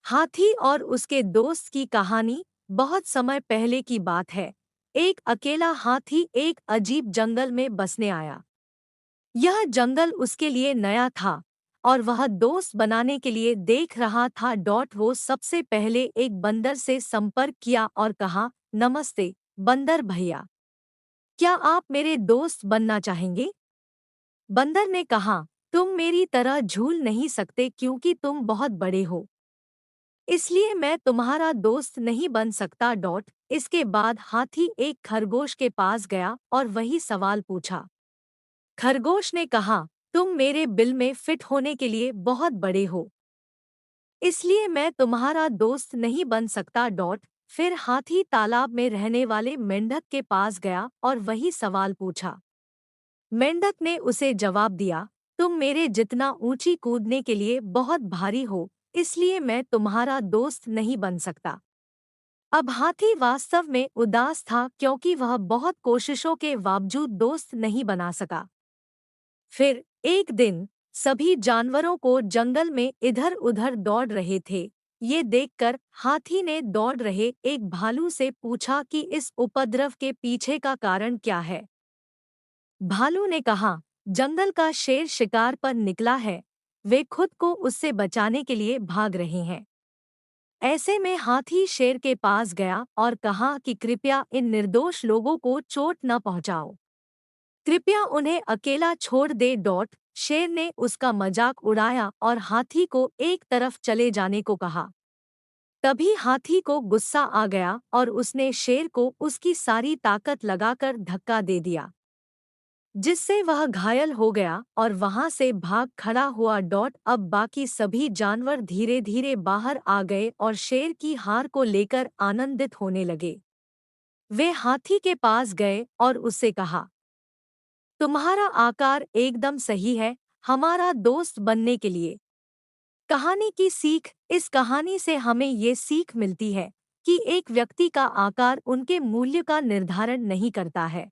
हाथी और उसके दोस्त की कहानी बहुत समय पहले की बात है। एक अकेला हाथी एक अजीब जंगल में बसने आया। यह जंगल उसके लिए नया था और वह दोस्त बनाने के लिए देख रहा था। वो सबसे पहले एक बंदर से संपर्क किया और कहा, नमस्ते बंदर भैया, क्या आप मेरे दोस्त बनना चाहेंगे? बंदर ने कहा, तुम मेरी तरह झूल नहीं सकते क्योंकि तुम बहुत बड़े हो, इसलिए मैं तुम्हारा दोस्त नहीं बन सकता। इसके बाद हाथी एक खरगोश के पास गया और वही सवाल पूछा। खरगोश ने कहा, तुम मेरे बिल में फिट होने के लिए बहुत बड़े हो, इसलिए मैं तुम्हारा दोस्त नहीं बन सकता। फिर हाथी तालाब में रहने वाले मेंढक के पास गया और वही सवाल पूछा। मेंढक ने उसे जवाब दिया, तुम मेरे जितना ऊंची कूदने के लिए बहुत भारी हो, इसलिए मैं तुम्हारा दोस्त नहीं बन सकता। अब हाथी वास्तव में उदास था क्योंकि वह बहुत कोशिशों के बावजूद दोस्त नहीं बना सका। फिर एक दिन सभी जानवरों को जंगल में इधर-उधर दौड़ रहे थे। ये देखकर हाथी ने दौड़ रहे एक भालू से पूछा कि इस उपद्रव के पीछे का कारण क्या है। भालू ने कहा, जंगल का शेर शिकार पर निकला है, वे खुद को उससे बचाने के लिए भाग रहे हैं। ऐसे में हाथी शेर के पास गया और कहा कि कृपया इन निर्दोष लोगों को चोट न पहुंचाओ, कृपया उन्हें अकेला छोड़ दे। शेर ने उसका मजाक उड़ाया और हाथी को एक तरफ चले जाने को कहा। तभी हाथी को गुस्सा आ गया और उसने शेर को उसकी सारी ताकत लगाकर धक्का दे दिया, जिससे वह घायल हो गया और वहां से भाग खड़ा हुआ। अब बाकी सभी जानवर धीरे धीरे बाहर आ गए और शेर की हार को लेकर आनंदित होने लगे। वे हाथी के पास गए और उससे कहा, तुम्हारा आकार एकदम सही है हमारा दोस्त बनने के लिए। कहानी की सीख, इस कहानी से हमें ये सीख मिलती है कि एक व्यक्ति का आकार उनके मूल्य का निर्धारण नहीं करता है।